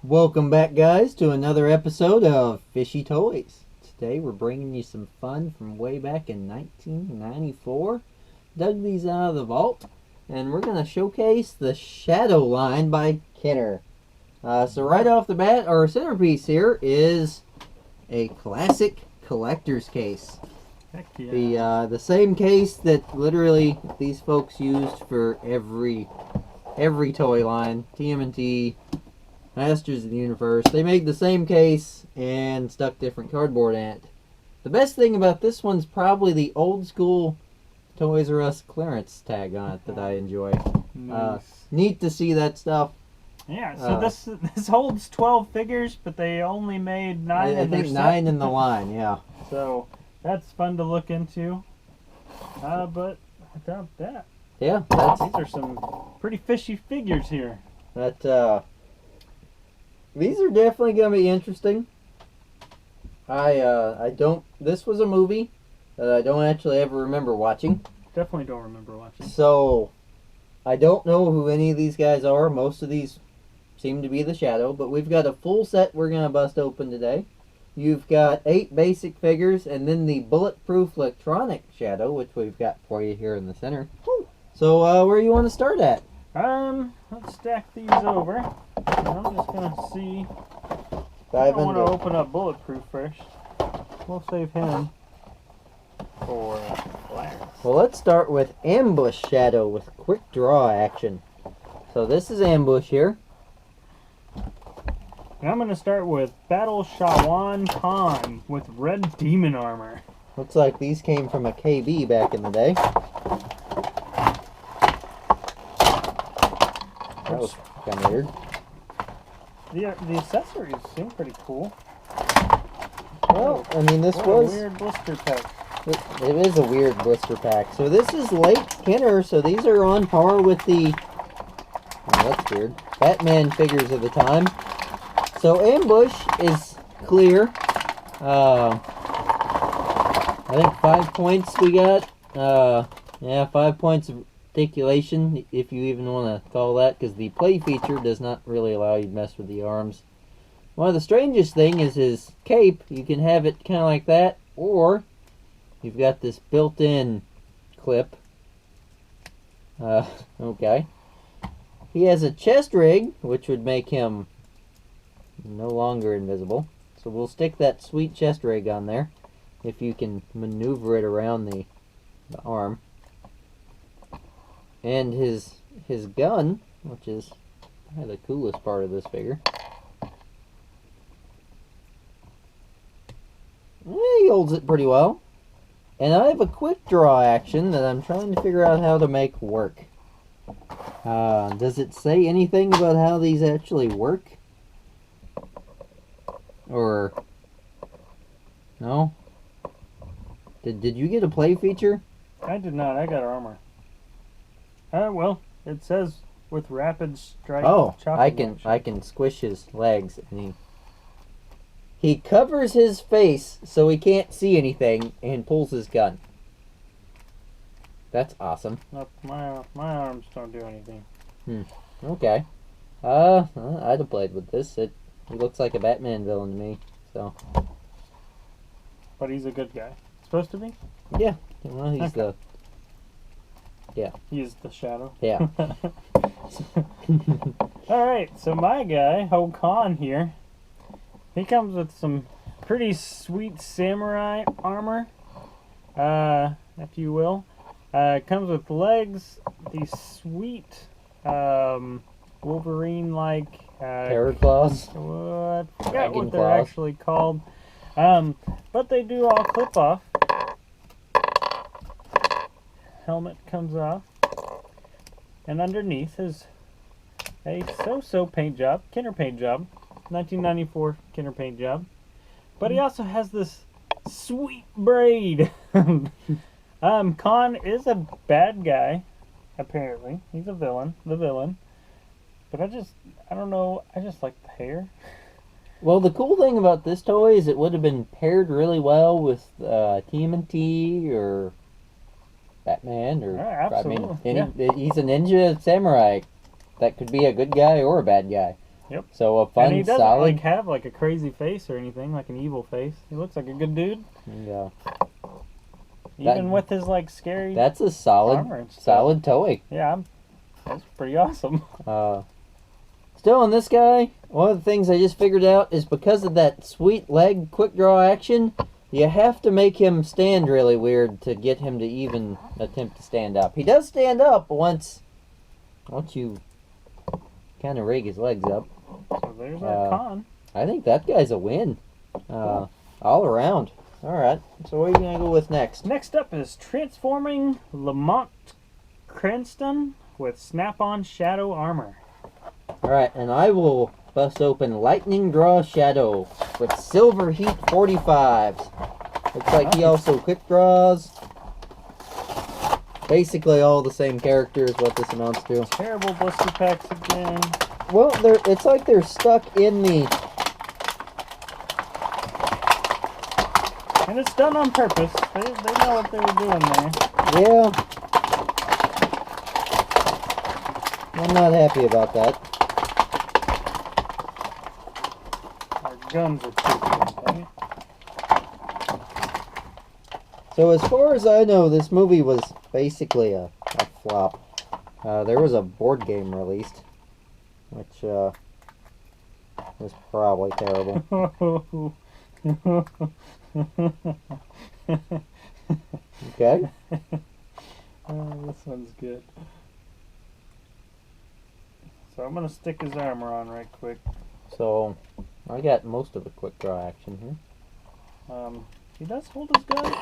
Welcome back, guys, to another episode of Fishy Toys. Today we're bringing you some fun from way back in 1994. Dug these out of the vault, and we're going to showcase the Shadow line by Kenner. So right off the bat, our centerpiece here is a classic collector's case. Heck yeah. The same case that literally these folks used for every toy line. TMNT, Masters of the Universe. They made the same case and stuck different cardboard in it. The best thing about this one's probably the old school Toys R Us clearance tag on it that I enjoy. Nice. Neat to see that stuff. Yeah, so this holds 12 figures, but they only made 9 I think 9 in the line, yeah. So that's fun to look into. But without that, Yeah, these are some pretty fishy figures here. These are definitely going to be interesting. This was a movie that I don't actually ever remember watching. Definitely don't remember watching. So, I don't know who any of these guys are. Most of these seem to be the Shadow, but we've got a full set we're going to bust open today. You've got 8 basic figures, and then the bulletproof electronic Shadow, which we've got for you here in the center. So, where you want to start at? Let's stack these over. I'm just gonna see. Dive I want to into it. open up Bulletproof first. We'll save him for last. Well, let's start with Ambush Shadow with quick draw action. So this is Ambush here. And I'm gonna start with Battle Shawan Khan with red demon armor. Looks like these came from a KB back in the day. That was kind of weird. The accessories seem pretty cool. Well, I mean, this What was... a weird blister pack. It is a weird blister pack. So this is late Kenner, so these are on par with the... Oh, that's weird. Batman figures of the time. So Ambush is clear. I think 5 points we got. 5 points of articulation, if you even want to call that, because the play feature does not really allow you to mess with the arms. One of the strangest thing is his cape. You can have it kind of like that, or you've got this built-in clip. Okay. He has a chest rig, which would make him no longer invisible. So we'll stick that sweet chest rig on there, if you can maneuver it around the arm. And his gun, which is probably the coolest part of this figure. He holds it pretty well. And I have a quick draw action that I'm trying to figure out how to make work. Does it say anything about how these actually work? Or... No? Did you get a play feature? I did not. I got armor. Well, it says with rapid strike. Oh, chopping I can squish his legs, and he covers his face so he can't see anything and pulls his gun. That's awesome. Nope, my arms don't do anything. Okay. I'd have played with this. He looks like a Batman villain to me. So. But he's a good guy. Supposed to be? Yeah. Well, he's Okay. Yeah. He's the Shadow. Yeah. Alright, so my guy, Ho Khan here, he comes with some pretty sweet samurai armor, if you will. It comes with legs, these sweet Wolverine-like... Terror claws. I forgot Dragon what they're claws. actually called. But they do all clip off. Helmet comes off. And underneath is a so-so paint job, Kenner paint job. 1994 Kenner paint job. But he also has this sweet braid. Khan is a bad guy, apparently. He's a villain, the villain. But I don't know, I just like the hair. Well, the cool thing about this toy is it would have been paired really well with TMNT or Batman or Yeah, absolutely. he's a ninja samurai that could be a good guy or a bad guy. Yep. So a And fun, he doesn't solid. like have like a crazy face or anything, like an evil face. He looks like a good dude, Yeah, even with his like scary that's a solid, armor and stuff. solid toy. Yeah, that's pretty awesome. Still on this guy, one of the things I just figured out is because of that sweet leg quick draw action, you have to make him stand really weird to get him to even attempt to stand up. He does stand up once you kind of rig his legs up. So there's our con. I think that guy's a win. All around. Alright, so what are you going to go with next? Next up is Transforming Lamont Cranston with Snap-on Shadow Armor. Alright, and I will bust open Lightning Draw Shadow with Silver Heat 45s. Looks like he also quick draws. Basically all the same characters, what this amounts to. Terrible blister packs again. Well, it's like they're stuck in the... And it's done on purpose. They know what they were doing there. Yeah. I'm not happy about that. Our guns are too big. So as far as I know, this movie was basically a flop. There was a board game released, which was probably terrible. Okay. Oh, this one's good. So I'm gonna stick his armor on right quick. So I got most of the quick draw action here. He does hold his guns.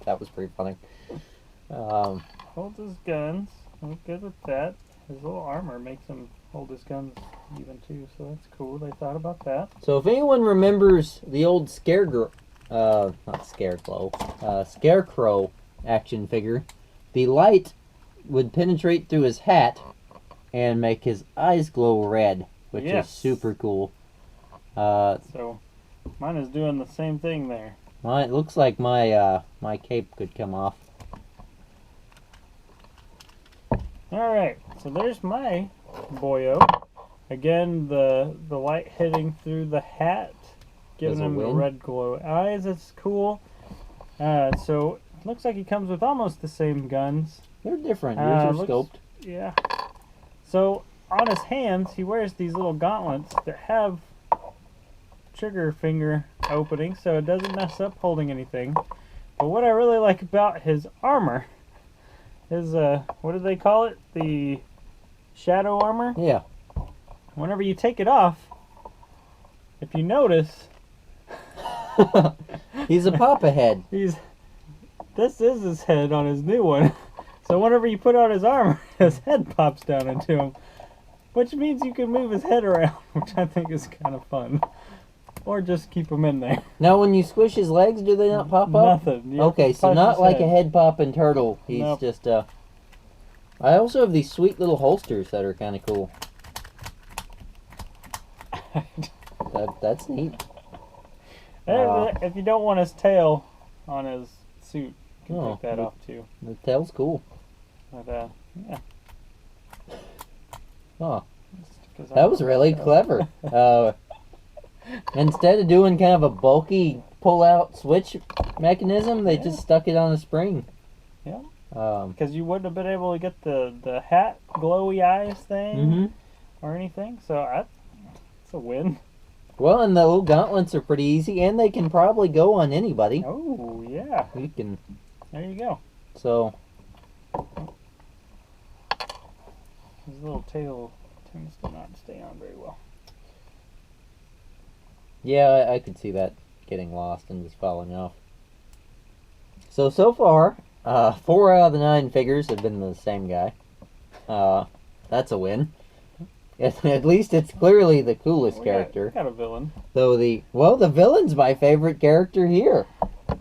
That was pretty funny. Holds his guns. I'm good with that. His little armor makes him hold his guns even too, so that's cool. They thought about that. So if anyone remembers the old Scarecrow action figure, the light would penetrate through his hat and make his eyes glow red, which is super cool. So mine is doing the same thing there. Well, it looks like my my cape could come off. Alright, so there's my boyo. Again, the light hitting through the hat, giving him the red glow eyes. That's cool. So it looks like he comes with almost the same guns. They're different. Yours are scoped. Yeah. So on his hands, he wears these little gauntlets that have trigger finger openings, so it doesn't mess up holding anything. But what I really like about his armor is, what do they call it? The shadow armor? Yeah. Whenever you take it off, if you notice, he's a papa head. This is his head on his new one. So whenever you put on his armor, his head pops down into him, which means you can move his head around, which I think is kind of fun. Or just keep him in there. Now, when you squish his legs, do they not pop up? Nothing. Okay, so not like a head popping turtle. He's just I also have these sweet little holsters that are kind of cool. That's neat. If you don't want his tail on his suit, you can take that off too. The tail's cool. But yeah. Oh, that was really clever. Instead of doing kind of a bulky pull-out switch mechanism, they just stuck it on a spring. Yeah. Because you wouldn't have been able to get the hat glowy eyes thing or anything, so it's a win. Well, and the little gauntlets are pretty easy, and they can probably go on anybody. Oh, yeah. You can. There you go. So. His little tail tends to not stay on very well. Yeah, I could see that getting lost and just falling off. So far, 4 out of the 9 figures have been the same guy. That's a win. At least it's clearly the coolest character. Got a villain. Though the villain's my favorite character here.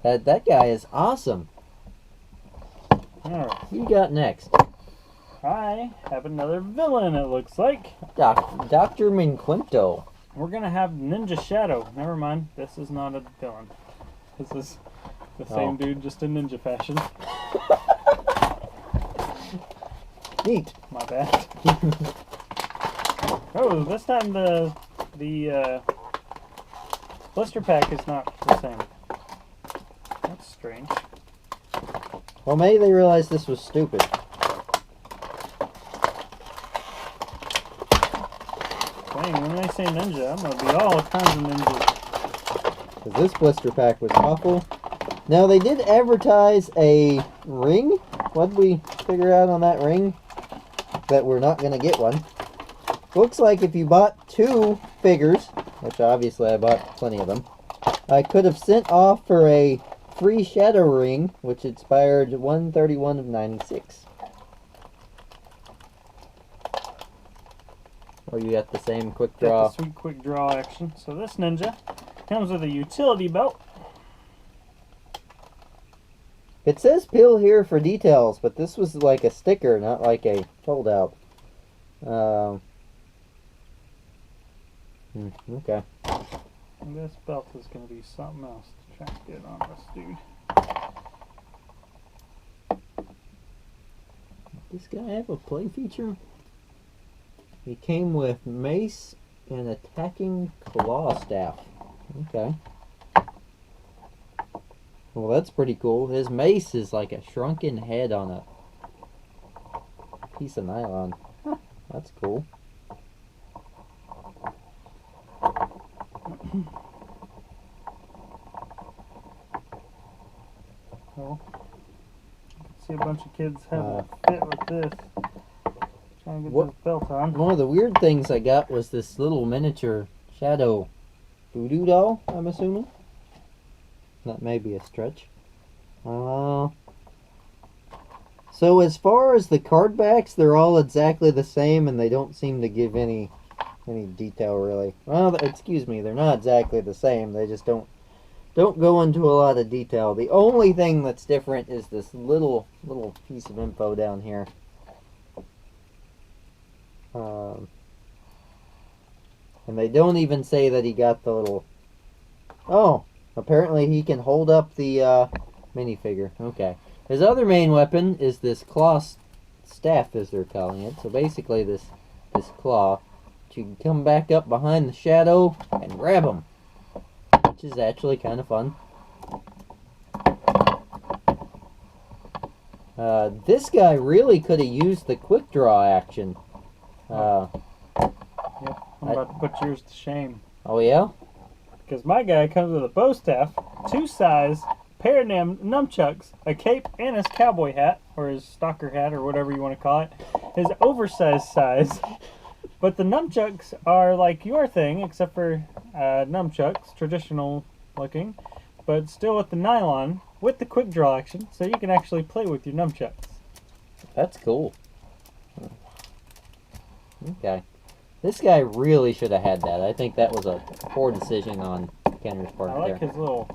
That guy is awesome. Alright. Who you got next? I have another villain, it looks like. Dr. Minquinto. we're gonna have Ninja Shadow. Never mind, this is not a villain. This is the same dude, just in ninja fashion. Neat. My bad. Oh, this time the blister pack is not the same. That's strange. Well, maybe they realized this was stupid. Dang, when they say ninja, I'm gonna be all kinds of ninjas. Because this blister pack was awful. Now, they did advertise a ring. What did we figure out on that ring? That we're not going to get one. Looks like if you bought 2 figures, which obviously I bought plenty of them, I could have sent off for a free shadow ring, which expired 1/31 of 96. Oh, you got the same quick draw. Got the sweet quick draw action. So this ninja comes with a utility belt. It says peel here for details, but this was like a sticker, not like a fold out. Okay. And this belt is going to be something else to try and get on this dude. This guy have a play feature? He came with mace and attacking claw staff. Okay. Well, that's pretty cool. His mace is like a shrunken head on a piece of nylon. Huh, that's cool. Well, see a bunch of kids having a fit with this. Trying to get this belt on. One of the weird things I got was this little miniature shadow voodoo doll, I'm assuming. That may be a stretch. So as far as the card backs, they're all exactly the same, and they don't seem to give any detail really. Well, excuse me, they're not exactly the same. They just don't go into a lot of detail. The only thing that's different is this little piece of info down here. And they don't even say that he got the little. Oh. Apparently he can hold up the minifigure. Okay. His other main weapon is this claw staff, as they're calling it. So basically this claw. You can come back up behind the shadow and grab him. Which is actually kind of fun. This guy really could have used the quick draw action. Yep, I'm about to put yours to shame. Oh yeah? Because my guy comes with a bow staff, 2 sais, pair of nunchucks, a cape, and his cowboy hat, or his stalker hat, or whatever you want to call it. His oversized size. But the nunchucks are like your thing, except for nunchucks, traditional looking, but still with the nylon, with the quick draw action, so you can actually play with your nunchucks. That's cool. Okay. This guy really should have had that. I think that was a poor decision on Kenner's part. I like there. his little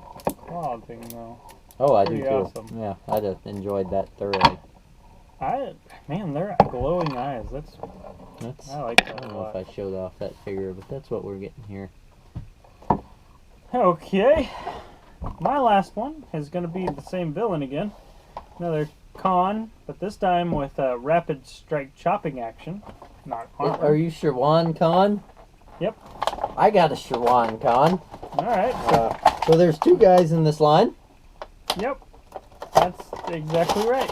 claw thing, though. Oh, I Pretty do too. awesome. Yeah, I'd have enjoyed that thoroughly. Man, they're glowing eyes. I like that I don't a know lot. if I showed off that figure, but that's what we're getting here. Okay. My last one is going to be the same villain again. Another Khan, but this time with rapid strike chopping action. Not armor. Are you Sherwan Khan? Yep. I got a Sherwan Khan. Alright. So there's 2 guys in this line. Yep. That's exactly right.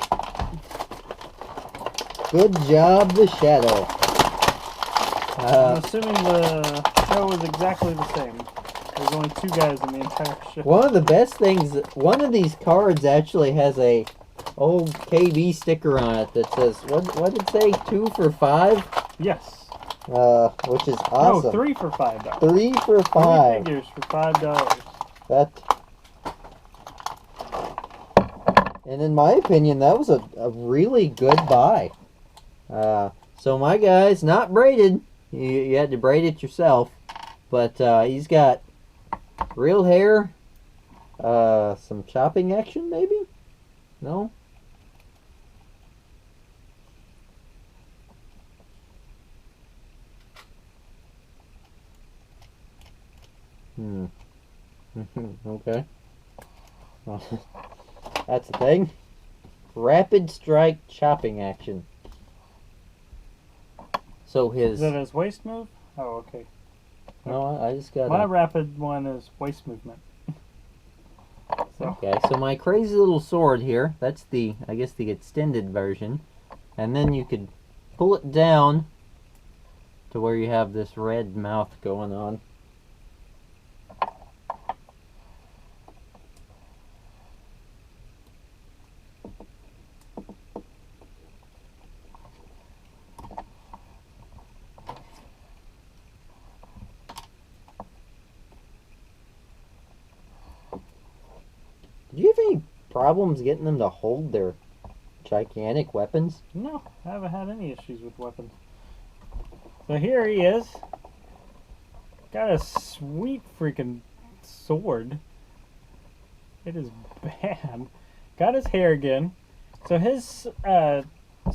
Good job, the Shadow. I'm assuming the show is exactly the same. There's only 2 guys in the entire show. One of the best things, one of these cards actually has a old KB sticker on it that says, what did it say, 2 for 5? Yes. Which is awesome. No, 3 for $5. 3 for 5. 3 figures for $5. And in my opinion, that was a really good buy. So my guy's not braided. You had to braid it yourself. But he's got real hair. Some chopping action, maybe? No? Hmm. Okay. That's the thing. Rapid strike chopping action. So Is his... that his waist move? Oh, okay. No, I just got My rapid one is waist movement. So, Okay, so my crazy little sword here, that's the, I guess, the extended version. And then you could pull it down to where you have this red mouth going on. Did you have any problems getting them to hold their gigantic weapons? no, I haven't had any issues with weapons. So here he is. Got a sweet freaking sword. It is bad. Got his hair again. So his slashing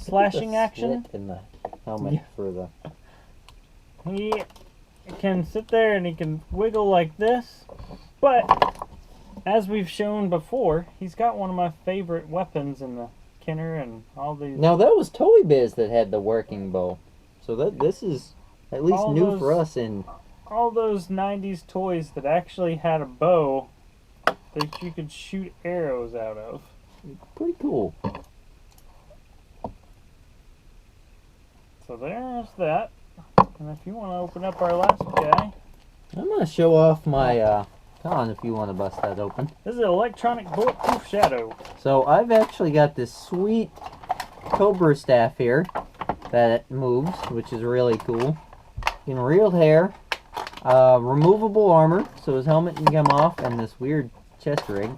Look at the action, slit in the helmet Yeah. for the... he can sit there and he can wiggle like this. But as we've shown before, he's got one of my favorite weapons in the Kenner and all these. Now that was Toy Biz that had the working bow. So this is at least All new for those- us in... All those 90s toys that actually had a bow that you could shoot arrows out of. Pretty cool. So there's that. And if you want to open up our last guy, I'm going to show off my con if you want to bust that open. this is an electronic bulletproof shadow. So I've actually got this sweet Cobra staff here that moves, which is really cool. In real hair, removable armor, so his helmet can come off, and this weird chest rig.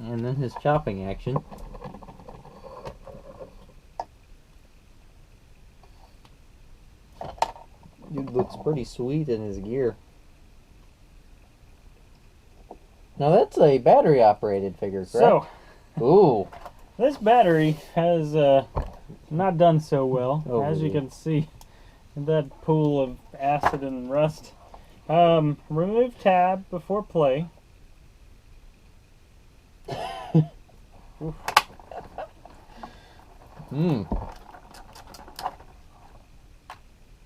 And then his chopping action. Dude looks pretty sweet in his gear. Now that's a battery operated figure, correct? So, Ooh. this battery has not done so well, Oh. as you can see. That pool of acid and rust. Remove tab before play.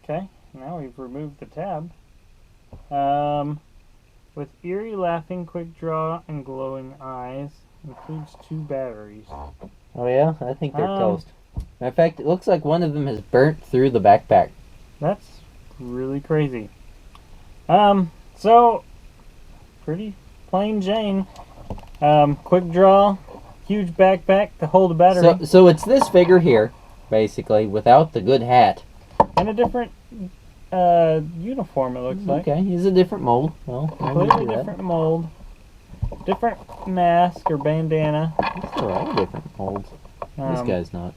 Okay, now we've removed the tab. With eerie laughing, quick draw, and glowing eyes. Includes 2 batteries. Oh yeah? I think they're Um, toast. In fact, it looks like one of them has burnt through the backpack. That's really crazy. So pretty plain Jane. Quick draw, huge backpack to hold a battery, So it's this figure here, basically, without the good hat. and a different uniform. It looks like Okay, he's a different mold. Well, I can completely do that. different mold, different mask or bandana. These are all different molds. This Um, guy's not.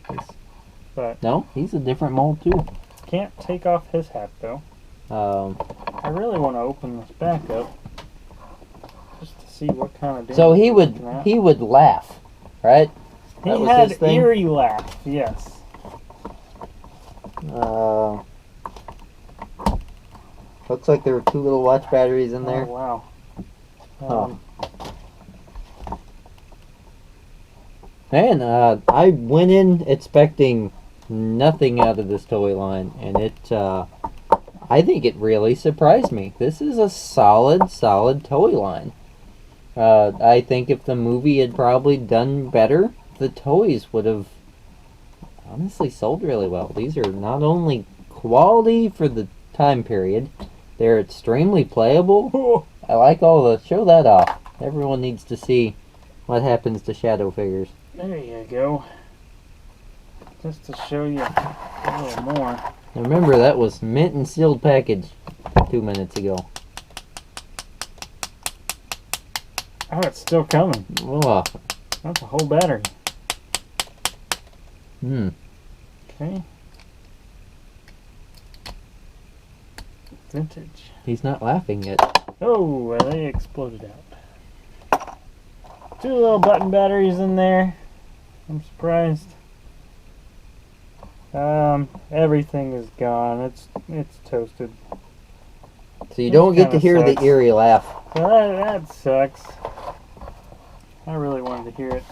but No, he's a different mold too. can't take off his hat though. I really want to open this back up just to see what kind of damage So we're looking at. he would laugh, right? He that was had his thing? eerie laugh. Yes. Looks like there were 2 little watch batteries in there. Oh wow. Huh. Man, I went in expecting nothing out of this toy line, and I think it really surprised me. This is a solid toy line. I think if the movie had probably done better, the toys would have honestly sold really well. These are not only quality for the time period, they're extremely playable. I like all the... Show that off. Everyone needs to see what happens to shadow figures. There you go. Just to show you a little more. Now remember, that was mint and sealed package 2 minutes ago. Oh, it's still coming. Oh, That's a whole battery. hmm. Okay. Vintage. He's not laughing yet. Oh, they exploded out. 2 little button batteries in there. I'm surprised. Everything is gone. It's toasted. So you don't get to kinda hear the sucks. eerie laugh. So that sucks. I really wanted to hear it.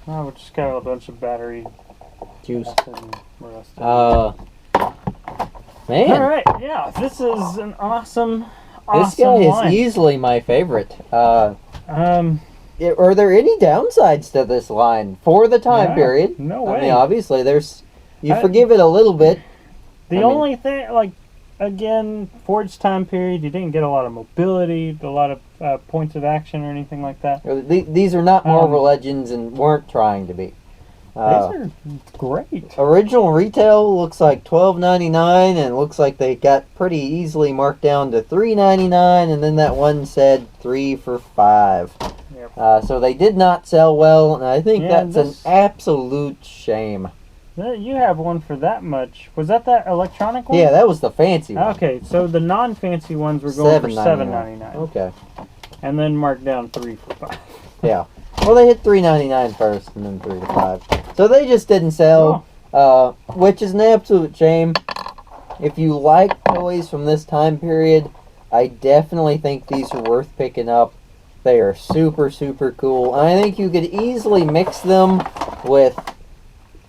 Oh, we just got a bunch of battery Juice. and rust. Man, All right, yeah, this is an awesome this guy is line. easily my favorite. Um, Are there any downsides to this line for the time No, period? no I way. mean, obviously, you I- forgive it a little bit. the I mean- only thing, like, again, Forge time period, you didn't get a lot of mobility, a lot of points of action or anything like that. These are not Marvel Um, Legends and weren't trying to be. These are great. Original retail looks like $12.99, and it looks like they got pretty easily marked down to $3.99, and then that one said 3 for $5. Yep. So they did not sell well, and I think Yeah, that's this- an absolute shame. You have one for that much. Was that electronic one? Yeah, that was the fancy one. Okay, so the non-fancy ones were going for $7.99, Okay. and then marked down 3 for $5. Yeah. Well, they hit $3.99 first, and then 3 to 5. So they just didn't sell, which is an absolute shame. If you like toys from this time period, I definitely think these are worth picking up. They are super, super cool. And I think you could easily mix them with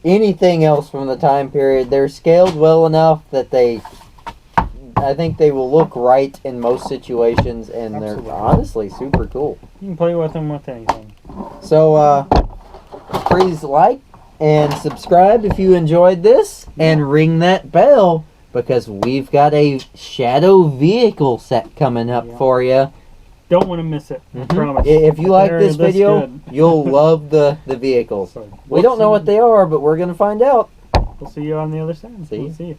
anything else from the time period. They're scaled well enough that I think they will look right in most situations, and Absolutely. they're honestly super cool. You can play with them with anything. So, please like and subscribe if you enjoyed this, and ring that bell because we've got a Shadow vehicle set coming up Yeah. for you. Don't want to miss it. I promise. If you like They're this video, good. you'll love the vehicles. So, We don't know what they are, but we're going to find out. We'll see you on the other side. See We'll you. see you.